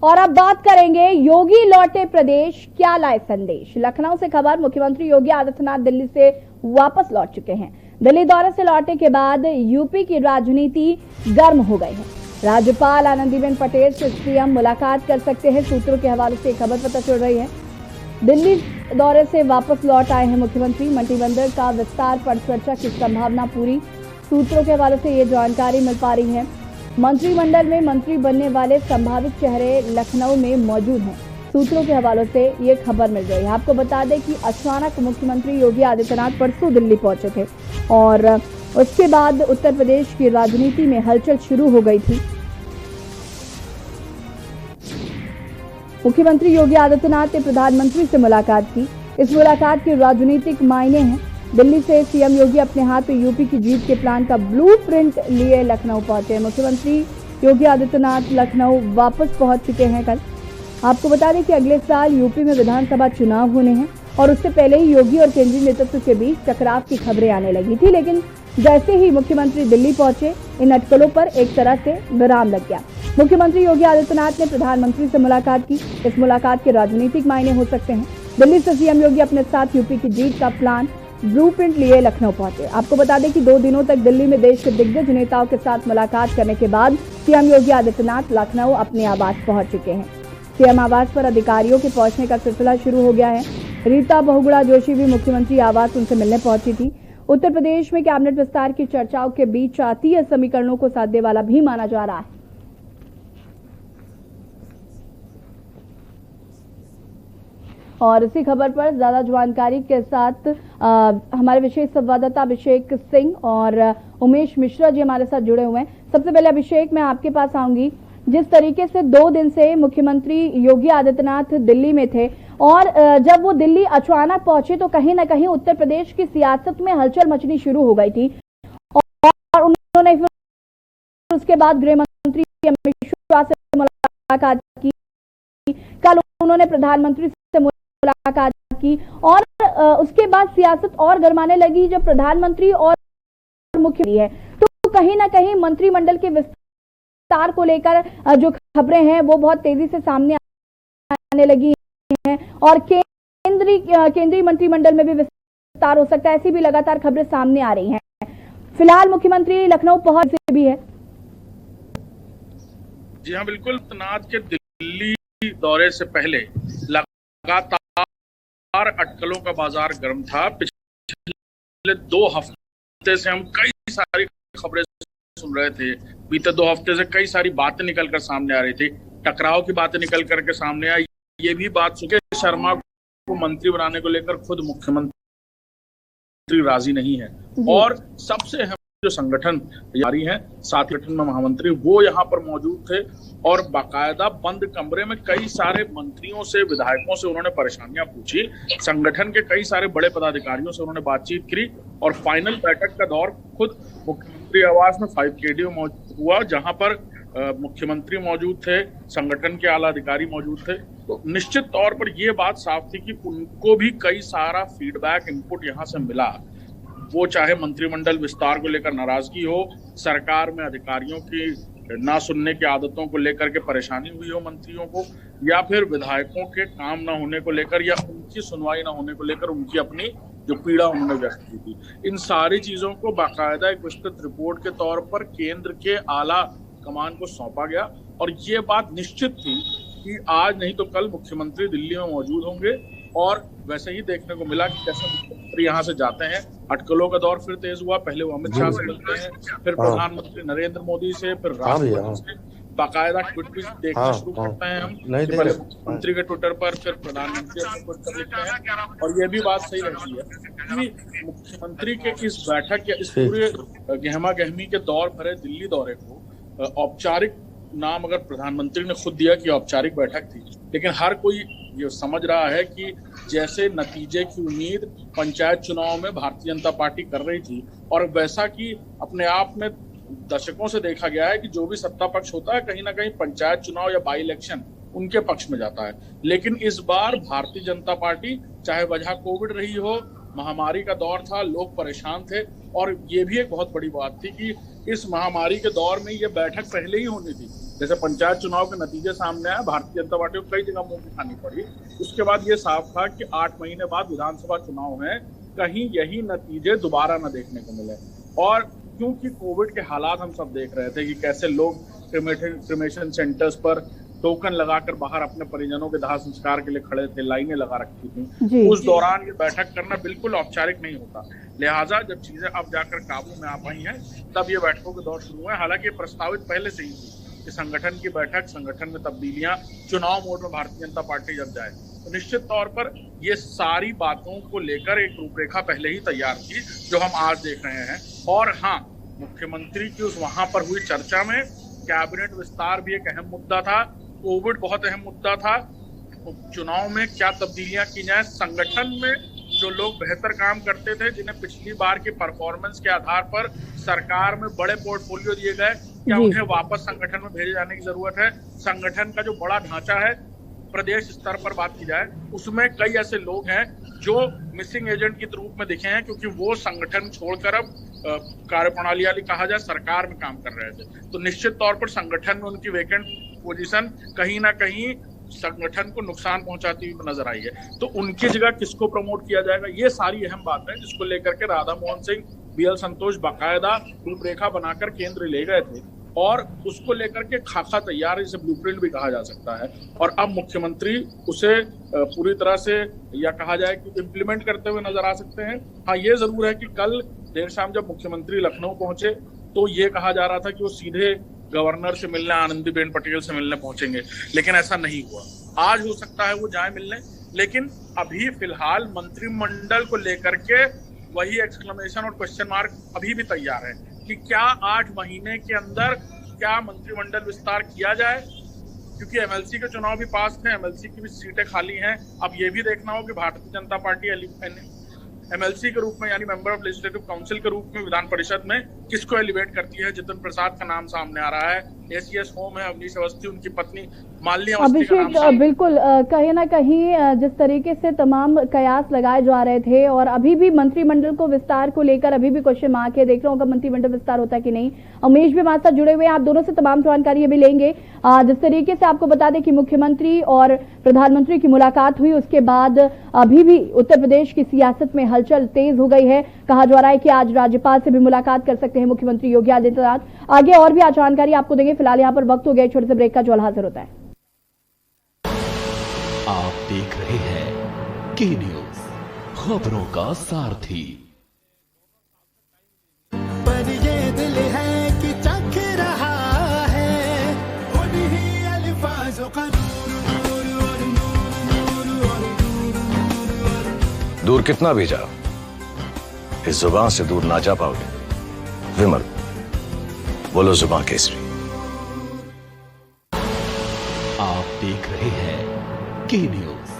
और अब बात करेंगे योगी लौटे प्रदेश, क्या लाए संदेश। लखनऊ से खबर, मुख्यमंत्री योगी आदित्यनाथ दिल्ली से वापस लौट चुके हैं। दिल्ली दौरे से लौटने के बाद यूपी की राजनीति गर्म हो गई है। राज्यपाल आनंदीबेन पटेल से सीएम मुलाकात कर सकते हैं, सूत्रों के हवाले से खबर पता चल रही है। दिल्ली दौरे से वापस लौट आए हैं मुख्यमंत्री। मंत्रिमंडल का विस्तार पर चर्चा की संभावना पूरी, सूत्रों के हवाले से ये जानकारी मिल पा रही है। मंत्रिमंडल में मंत्री बनने वाले संभावित चेहरे लखनऊ में मौजूद हैं, सूत्रों के हवालों से ये खबर मिल रही है। आपको बता दें कि अचानक मुख्यमंत्री योगी आदित्यनाथ परसों दिल्ली पहुंचे थे और उसके बाद उत्तर प्रदेश की राजनीति में हलचल शुरू हो गई थी। मुख्यमंत्री योगी आदित्यनाथ ने प्रधानमंत्री से मुलाकात की। इस मुलाकात के राजनीतिक मायने हैं। दिल्ली से सीएम योगी अपने हाथ में यूपी की जीत के प्लान का ब्लूप्रिंट लिए लखनऊ पहुंचे। मुख्यमंत्री योगी आदित्यनाथ लखनऊ वापस पहुंच चुके हैं कल। आपको बता दें कि अगले साल यूपी में विधानसभा चुनाव होने हैं और उससे पहले ही योगी और केंद्रीय नेतृत्व के बीच टकराव की खबरें आने लगी थी, लेकिन जैसे ही मुख्यमंत्री दिल्ली पहुंचे, इन अटकलों पर एक तरह से विराम लग गया। मुख्यमंत्री योगी आदित्यनाथ ने प्रधानमंत्री से मुलाकात की। इस मुलाकात के राजनीतिक मायने हो सकते हैं। दिल्ली से सीएम योगी अपने साथ यूपी की जीत का प्लान ब्लूप्रिंट लिए लखनऊ पहुंचे। आपको बता दें कि 2 दिनों तक दिल्ली में देश के दिग्गज नेताओं के साथ मुलाकात करने के बाद सीएम योगी आदित्यनाथ लखनऊ अपने आवास पहुंच चुके हैं। सीएम आवास पर अधिकारियों के पहुंचने का सिलसिला शुरू हो गया है। रीता बहुगुणा जोशी भी मुख्यमंत्री आवास उनसे मिलने पहुंची थी। उत्तर प्रदेश में कैबिनेट विस्तार की चर्चाओं के बीच जातीय समीकरणों को साधने वाला भी माना जा रहा है। और इसी खबर पर ज्यादा जानकारी के साथ हमारे विशेष संवाददाता अभिषेक सिंह और उमेश मिश्रा जी हमारे साथ जुड़े हुए हैं। सबसे पहले अभिषेक, मैं आपके पास आऊंगी। जिस तरीके से 2 दिन से मुख्यमंत्री योगी आदित्यनाथ दिल्ली में थे और जब वो दिल्ली अचानक पहुंचे तो कहीं ना कहीं उत्तर प्रदेश की सियासत में हलचल मचनी शुरू हो गई थी और उन्होंने फिर उसके बाद गृह मंत्री अमित शाह से मुलाकात की। कल उन्होंने प्रधानमंत्री से मुलाकात की और उसके बाद सियासत और गरमाने लगी जब प्रधानमंत्री और मुख्यमंत्री है, तो कहीं ना कहीं मंत्रिमंडल के विस्तार को लेकर जो खबरें हैं वो बहुत तेजी से सामने आने लगी हैं और केंद्रीय मंत्रिमंडल में भी विस्तार हो सकता है, ऐसी भी लगातार खबरें सामने आ रही हैं। फिलहाल मुख्यमंत्री लखनऊ पहुंच भी है। जी हाँ, बिल्कुल। आदित्यनाथ के दिल्ली दौरे से पहले लगातार अटकलों का बाजार गर्म था। पिछले 2 हफ्ते से हम कई सारी खबरें सुन रहे थे। बीते 2 हफ्ते से कई सारी बातें निकल कर सामने आ रही थी। टकराव की बातें निकल करके सामने आई। ये भी बात सुकेश शर्मा को मंत्री बनाने को लेकर खुद मुख्यमंत्री राजी नहीं है और सबसे अहम जो संगठन जारी है, साथ ही संगठन में महामंत्री वो यहाँ पर मौजूद थे और बाकायदा बंद कमरे में कई सारे मंत्रियों से, विधायकों से उन्होंने परेशानियां पूछी। संगठन के कई सारे बड़े पदाधिकारियों से उन्होंने बातचीत की और फाइनल बैठक का दौर खुद मुख्यमंत्री आवास में 5KD में हुआ, जहां पर मुख्यमंत्री मौजूद थे, संगठन के आला अधिकारी मौजूद थे। तो निश्चित तौर पर यह बात साफ थी कि उनको भी कई सारा फीडबैक, इनपुट यहाँ से मिला। वो चाहे मंत्रिमंडल विस्तार को लेकर नाराजगी हो, सरकार में अधिकारियों की ना सुनने की आदतों को लेकर के परेशानी हुई हो मंत्रियों को, या फिर विधायकों के काम ना होने को लेकर या उनकी सुनवाई ना होने को लेकर उनकी अपनी जो पीड़ा उन्होंने व्यक्त की थी, इन सारी चीजों को बाकायदा एक विस्तृत रिपोर्ट के तौर पर केंद्र के आला कमान को सौंपा गया और ये बात निश्चित थी कि आज नहीं तो कल मुख्यमंत्री दिल्ली में मौजूद होंगे। और वैसे ही देखने को मिला कि कैसे मुख्यमंत्री यहाँ से जाते हैं, अटकलों का दौर फिर तेज हुआ। पहले वो अमित शाह से मिलते हैं, फिर प्रधानमंत्री नरेंद्र मोदी से, फिर राष्ट्रपति से बाकायदा ट्वीट भी देखना शुरू करते हैं हम। पहले मुख्यमंत्री के ट्विटर पर, फिर प्रधानमंत्री अपने ट्विटर पर लिखते हैं। और ये भी बात सही रहती है कि मुख्यमंत्री के इस बैठक या इस पूरे गहमा गहमी के दौर भरे दिल्ली दौरे को औपचारिक नाम अगर प्रधानमंत्री ने खुद दिया कि औपचारिक बैठक थी, लेकिन हर कोई ये समझ रहा है कि जैसे नतीजे की उम्मीद पंचायत चुनाव में भारतीय जनता पार्टी कर रही थी और वैसा कि अपने आप में दशकों से देखा गया है कि जो भी सत्ता पक्ष होता है कहीं ना कहीं पंचायत चुनाव या बाई इलेक्शन उनके पक्ष में जाता है। लेकिन इस बार भारतीय जनता पार्टी, चाहे वजह कोविड रही हो, महामारी का दौर था, लोग परेशान थे और ये भी एक बहुत बड़ी बात थी कि इस महामारी के दौर में ये बैठक पहले ही होनी थी। जैसे पंचायत चुनाव के नतीजे सामने आए, भारतीय जनता पार्टी को कई जगह मुंह की खानी पड़ी। उसके बाद ये साफ था कि 8 महीने बाद विधानसभा चुनाव है, कहीं यही नतीजे दोबारा न देखने को मिले। और क्योंकि कोविड के हालात हम सब देख रहे थे कि कैसे लोग क्रिमेशन सेंटर्स पर टोकन लगाकर बाहर अपने परिजनों के दाह संस्कार के लिए खड़े थे, लाइनें लगा रखी थी, उस दौरान ये बैठक करना बिल्कुल औपचारिक नहीं होता। लिहाजा जब चीजें अब जाकर काबू में आ पाई हैं, तब ये बैठकों के दौर शुरू हुए। हालांकि प्रस्तावित पहले से ही थी कि संगठन की बैठक, संगठन में तब्दीलियां चुनाव मोड में भारतीय जनता पार्टी जब जाए, तो निश्चित तौर पर ये सारी बातों को लेकर एक रूपरेखा पहले ही तैयार थी, जो हम आज देख रहे हैं। और हाँ, मुख्यमंत्री की उस वहां पर हुई चर्चा में कैबिनेट विस्तार भी एक अहम मुद्दा था, कोविड बहुत अहम मुद्दा था, चुनाव में क्या तब्दीलियां की जाए, संगठन में जो लोग बेहतर काम करते थे, जिन्हें पिछली बार के परफॉर्मेंस के आधार पर सरकार में बड़े पोर्टफोलियो दिए गए, क्या उन्हें वापस संगठन में भेजे जाने की जरूरत है। संगठन का जो बड़ा ढांचा है, प्रदेश स्तर पर बात की जाए, उसमें कई ऐसे लोग हैं जो मिसिंग एजेंट के रूप में दिखे हैं, क्योंकि वो संगठन छोड़कर अब कार्यप्रणाली वाली कहा जाए सरकार में काम कर रहे थे। तो निश्चित तौर पर संगठन में उनकी वेकेंट पोजीशन कहीं ना कहीं संगठन को नुकसान पहुंचाती हुई नजर आई है। तो उनकी जगह किसको प्रमोट किया जाएगा, ये सारी अहम बात है, जिसको लेकर के राधा मोहन सिंह, BL संतोष बाकायदा रूपरेखा बनाकर केंद्र ले गए थे और उसको लेकर के खाका तैयार, इसे ब्लूप्रिंट भी कहा जा सकता है। और अब मुख्यमंत्री उसे पूरी तरह से, या कहा जाए कि इम्प्लीमेंट करते हुए नजर आ सकते हैं। हाँ, ये जरूर है कि कल देर शाम जब मुख्यमंत्री लखनऊ पहुंचे तो ये कहा जा रहा था कि वो सीधे गवर्नर से मिलने, आनंदीबेन पटेल से मिलने पहुंचेंगे, लेकिन ऐसा नहीं हुआ। आज हो सकता है वो जाए मिलने, लेकिन अभी फिलहाल मंत्रिमंडल को लेकर के वही एक्सक्लेमेशन और क्वेश्चन मार्क अभी भी तैयार है कि क्या 8 महीने के अंदर क्या मंत्रिमंडल विस्तार किया जाए, क्योंकि MLC के चुनाव भी पास थे, MLC की भी सीटें खाली हैं। अब ये भी देखना हो कि भारतीय जनता पार्टी MLC के रूप में, यानी मेंबर ऑफ लेजिस्लेटिव काउंसिल के रूप में विधान परिषद में किसको एलिवेट करती है। जितिन प्रसाद का नाम सामने आ रहा है, ACS होम है अवनीश अवस्थी, उनकी पत्नी मालिनी अवस्थी का नाम। बिल्कुल, कहीं ना कहीं जिस तरीके से तमाम कयास लगाए जा रहे थे और अभी भी मंत्रिमंडल को विस्तार को लेकर अभी भी क्वेश्चन मार्क है, देख रहा हूँ मंत्रिमंडल विस्तार होता है कि नहीं। उमेश भी हमारे साथ जुड़े हुए हैं, आप दोनों से तमाम जानकारी अभी लेंगे। जिस तरीके से आपको बता दें कि मुख्यमंत्री और प्रधानमंत्री की मुलाकात हुई, उसके बाद अभी भी उत्तर प्रदेश की सियासत में हलचल तेज हो गई है। कहा जा रहा है कि आज राज्यपाल से भी मुलाकात कर सकते हैं मुख्यमंत्री योगी आदित्यनाथ। आगे और भी आज जानकारी आपको देंगे, फिलहाल यहाँ पर वक्त हो गया छोटे से ब्रेक का, जो हाजिर होता है। आप देख रहे हैं के न्यूज, खबरों का सारथी। पर ये दिल है कि चख रहा है उन्हीं अल्फाजों का दूर कितना भी जाओ, इस जुबान से दूर ना जा पाओगे। विमल, बोलो जुबान केसरी। आप देख रहे हैं के न्यूज,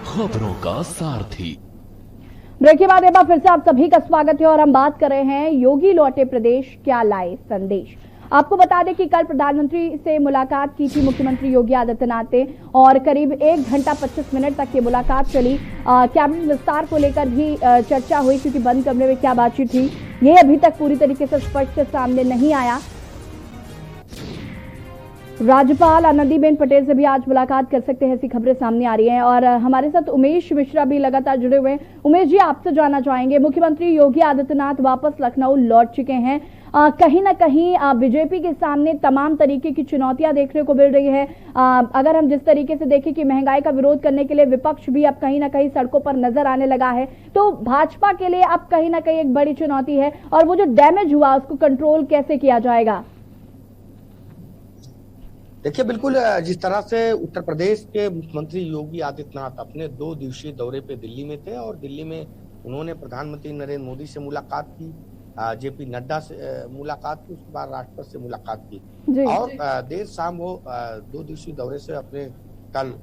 खबरों का सारथी। ब्रेक के बाद एक बार फिर से आप सभी का स्वागत है और हम बात कर रहे हैं योगी लौटे प्रदेश, क्या लाए संदेश। आपको बता दें कि कल प्रधानमंत्री से मुलाकात की थी मुख्यमंत्री योगी आदित्यनाथ ने और करीब 1 घंटा 25 मिनट तक ये मुलाकात चली। कैबिनेट विस्तार को लेकर भी चर्चा हुई, क्योंकि बंद कमरे में क्या बातचीत थी ये अभी तक पूरी तरीके से स्पष्ट सामने नहीं आया। राज्यपाल आनंदीबेन पटेल से भी आज मुलाकात कर सकते हैं, ऐसी खबरें सामने आ रही हैं। और हमारे साथ उमेश मिश्रा भी लगातार जुड़े हुए हैं। उमेश जी, आपसे जानना चाहेंगे, मुख्यमंत्री योगी आदित्यनाथ वापस लखनऊ लौट चुके हैं। कहीं ना कहीं बीजेपी के सामने तमाम तरीके की चुनौतियां देखने को मिल रही है। अगर हम जिस तरीके से देखें कि महंगाई का विरोध करने के लिए विपक्ष भी अब कहीं ना कहीं सड़कों पर नजर आने लगा है, तो भाजपा के लिए अब कहीं ना कहीं एक बड़ी चुनौती है और वो जो डैमेज हुआ उसको कंट्रोल कैसे किया जाएगा। देखिए, बिल्कुल जिस तरह से उत्तर प्रदेश के मुख्यमंत्री योगी आदित्यनाथ अपने 2 दिवसीय दौरे पे दिल्ली में थे और दिल्ली में उन्होंने प्रधानमंत्री नरेंद्र मोदी से मुलाकात की, JP नड्डा से मुलाकात की, उसके बाद राष्ट्रपति से मुलाकात की और देर शाम वो 2 दिवसीय दौरे से अपने कल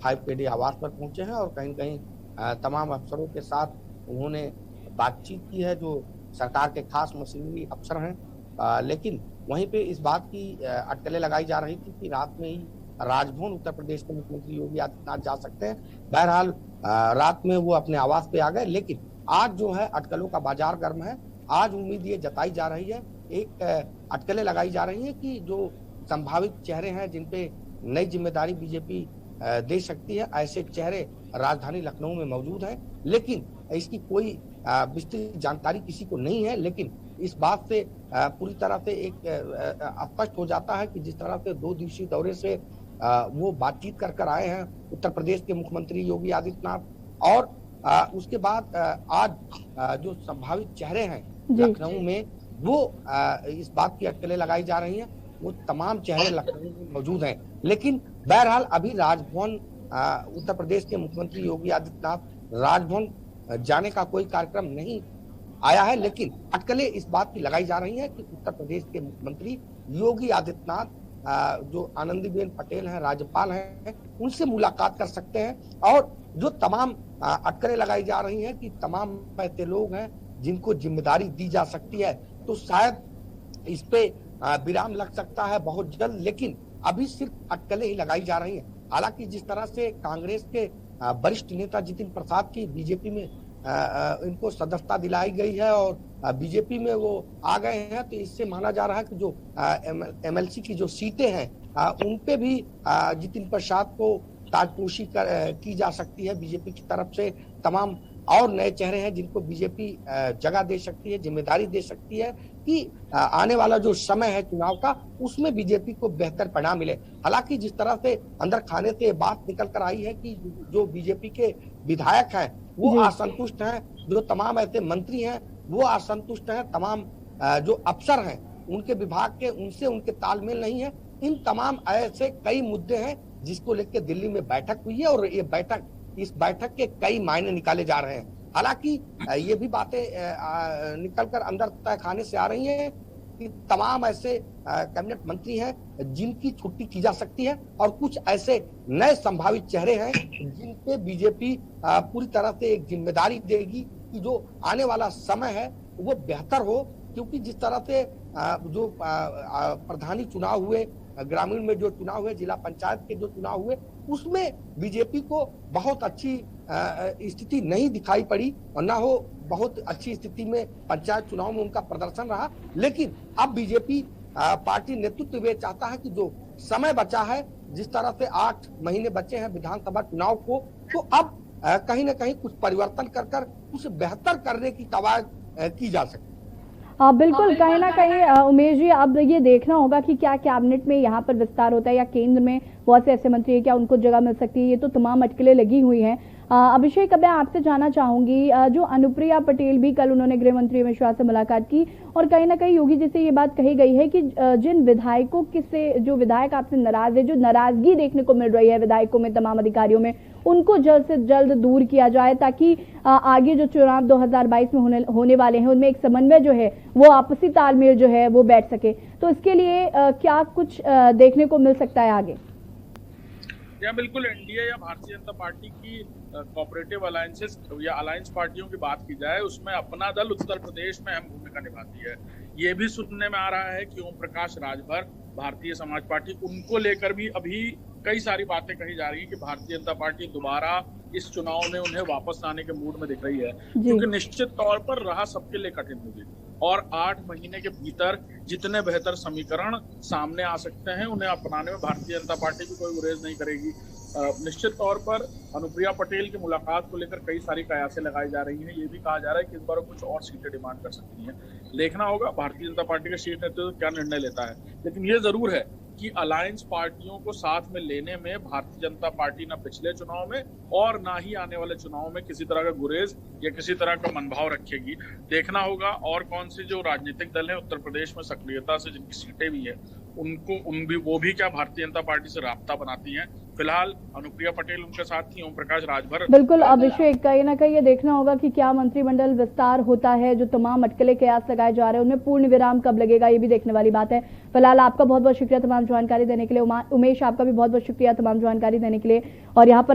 5KD आवास पर पहुंचे हैं और कहीं कहीं तमाम अफसरों के साथ उन्होंने बातचीत की है जो सरकार के खास मशीनरी अफसर हैं। लेकिन वहीं पे इस बात की अटकलें लगाई जा रही थी कि रात में ही राजभवन उत्तर प्रदेश के मुख्यमंत्री योगी आदित्यनाथ जा सकते हैं। बहरहाल रात में वो अपने आवास पे आ गए, लेकिन आज जो है अटकलों का बाजार गर्म है। आज उम्मीद ये जताई जा रही है, एक अटकलें लगाई जा रही है कि जो संभावित चेहरे हैं जिन पे नई जिम्मेदारी बीजेपी दे सकती है, ऐसे चेहरे राजधानी लखनऊ में मौजूद हैं, लेकिन इसकी कोई विस्तृत जानकारी किसी को नहीं है। लेकिन इस बात से पूरी तरह से एक स्पष्ट हो जाता है कि जिस तरह से 2 दिवसीय दौरे से वो बातचीत कर आए हैं उत्तर प्रदेश के मुख्यमंत्री योगी आदित्यनाथ, और उसके बाद आज जो संभावित चेहरे हैं लखनऊ में, वो इस बात की अटकलें लगाई जा रही हैं, वो तमाम चेहरे लखनऊ में मौजूद हैं। लेकिन बहरहाल अभी राजभवन, उत्तर प्रदेश के मुख्यमंत्री योगी आदित्यनाथ राजभवन जाने का कोई कार्यक्रम नहीं आया है, लेकिन अटकलें इस बात की लगाई जा रही हैं कि उत्तर प्रदेश के मुख्यमंत्री योगी आदित्यनाथ जो आनंदीबेन पटेल हैं, राज्यपाल हैं, उनसे मुलाकात कर सकते हैं। और जो तमाम अटकलें लगाई जा रही हैं कि तमाम ऐसे लोग हैं जिनको जिम्मेदारी दी जा सकती है, तो शायद इस पे विराम लग सकता है बहुत जल्द, लेकिन अभी सिर्फ अटकलें ही लगाई जा रही हैं। हालांकि जिस तरह से कांग्रेस के वरिष्ठ नेता जितिन प्रसाद की बीजेपी में इनको सदस्यता दिलाई गई है और बीजेपी में वो आ गए हैं, तो इससे माना जा रहा है कि जो एमएलसी की जो सीटें हैं उन पे भी जितिन प्रसाद को ताजपोशी की जा सकती है बीजेपी की तरफ से। तमाम और नए चेहरे हैं जिनको बीजेपी जगह दे सकती है, जिम्मेदारी दे सकती है कि आने वाला जो समय है चुनाव का, उसमें बीजेपी को बेहतर परिणाम मिले। हालांकि जिस तरह से अंदर खाने से बात निकल कर आई है कि जो बीजेपी के विधायक हैं वो असंतुष्ट हैं, जो तमाम ऐसे मंत्री हैं वो असंतुष्ट हैं, तमाम जो अफसर हैं उनके विभाग के, उनसे उनके तालमेल नहीं है। इन तमाम ऐसे कई मुद्दे हैं जिसको लेकर दिल्ली में बैठक हुई है और इस बैठक के कई मायने निकाले जा रहे हैं। हालांकि ये भी बातें निकलकर अंदर तय खाने से आ रही हैं कि तमाम ऐसे कैबिनेट मंत्री हैं जिनकी छुट्टी की जा सकती है और कुछ ऐसे नए संभावित चेहरे हैं जिन पे बीजेपी पूरी तरह से एक जिम्मेदारी देगी कि जो आने वाला समय है वो बेहतर हो। क्योंकि जिस तरह से जो प्रधानी चुनाव हुए, ग्रामीण में जो चुनाव हुए, जिला पंचायत के जो चुनाव हुए, उसमें बीजेपी को बहुत अच्छी स्थिति नहीं दिखाई पड़ी और ना हो बहुत अच्छी स्थिति में पंचायत चुनाव में उनका प्रदर्शन रहा। लेकिन अब बीजेपी पार्टी नेतृत्व ये चाहता है कि जो समय बचा है, जिस तरह से 8 महीने बचे हैं विधानसभा चुनाव को, तो अब कहीं ना कहीं कुछ परिवर्तन कर कुछ बेहतर करने की कवायद की जा सके। बिल्कुल, कहीं ना कहीं उमेश जी, अब ये देखना होगा कि क्या कैबिनेट में यहाँ पर विस्तार होता है या केंद्र में बहुत से ऐसे मंत्री हैं, क्या उनको जगह मिल सकती है। ये तो तमाम अटकलें लगी हुई हैं। अभिषेक, अब मैं आपसे जानना चाहूंगी, जो अनुप्रिया पटेल भी कल उन्होंने गृह मंत्री अमित शाह से मुलाकात की और कहीं ना कहीं योगी जी से ये बात कही गई है कि जिन विधायकों से, जो विधायक आपसे नाराज है, जो नाराजगी देखने को मिल रही है विधायकों में, तमाम अधिकारियों में, उनको जल्द से जल्द दूर किया जाए ताकि आगे जो चुनाव 2022 में होने वाले हैं उनमें एक समन्वय जो है, वो आपसी तालमेल जो है वो बैठ सके। तो इसके लिए क्या कुछ देखने को मिल सकता है आगे? बिल्कुल, एनडीए या भारतीय जनता पार्टी की कोऑपरेटिव अलायंसेस या अलायंस पार्टियों की बात की जाए, उसमें अपना दल उत्तर प्रदेश में अहम भूमिका निभाती है। ये भी सुनने में आ रहा है कि ओम प्रकाश राजभर, भारतीय समाज पार्टी, उनको लेकर भी अभी कई सारी बातें कही जा रही है कि भारतीय जनता पार्टी दोबारा इस चुनाव में उन्हें वापस आने के मूड में दिख रही है, क्योंकि निश्चित तौर पर राह सबके लिए कठिन होगी और 8 महीने के भीतर जितने बेहतर समीकरण सामने आ सकते हैं उन्हें अपनाने में भारतीय जनता पार्टी की कोई गुरेज नहीं करेगी। निश्चित तौर पर अनुप्रिया पटेल की मुलाकात को लेकर कई सारी कयासें लगाई जा रही हैं। ये भी कहा जा रहा है कि इस बार कुछ और सीटें डिमांड कर सकती हैं। देखना होगा भारतीय जनता पार्टी का शीर्ष नेतृत्व क्या निर्णय लेता है, लेकिन ये जरूर है कि अलायंस पार्टियों को साथ में लेने में भारतीय जनता पार्टी न पिछले चुनाव में और ना ही आने वाले चुनाव में किसी तरह का गुरेज या किसी तरह का मनभाव रखेगी। देखना होगा और कौन से जो राजनीतिक दल है उत्तर प्रदेश में सक्रियता से जिनकी सीटें भी है वो भी क्या भारतीय जनता पार्टी से राब्ता बनाती हैं। फिलहाल अनुप्रिया पटेल उनके साथ थी, ओम प्रकाश राजभर। बिल्कुल अभिषेक, कहीं ना कहीं ये देखना होगा कि क्या मंत्रिमंडल विस्तार होता है, जो तमाम अटकलें कयास लगाए जा रहे हैं उनमें पूर्ण विराम कब लगेगा, ये भी देखने वाली बात है। फिलहाल आपका बहुत बहुत शुक्रिया तमाम जानकारी देने के लिए। उमेश, आपका भी बहुत बहुत शुक्रिया तमाम जानकारी देने के लिए। और यहाँ पर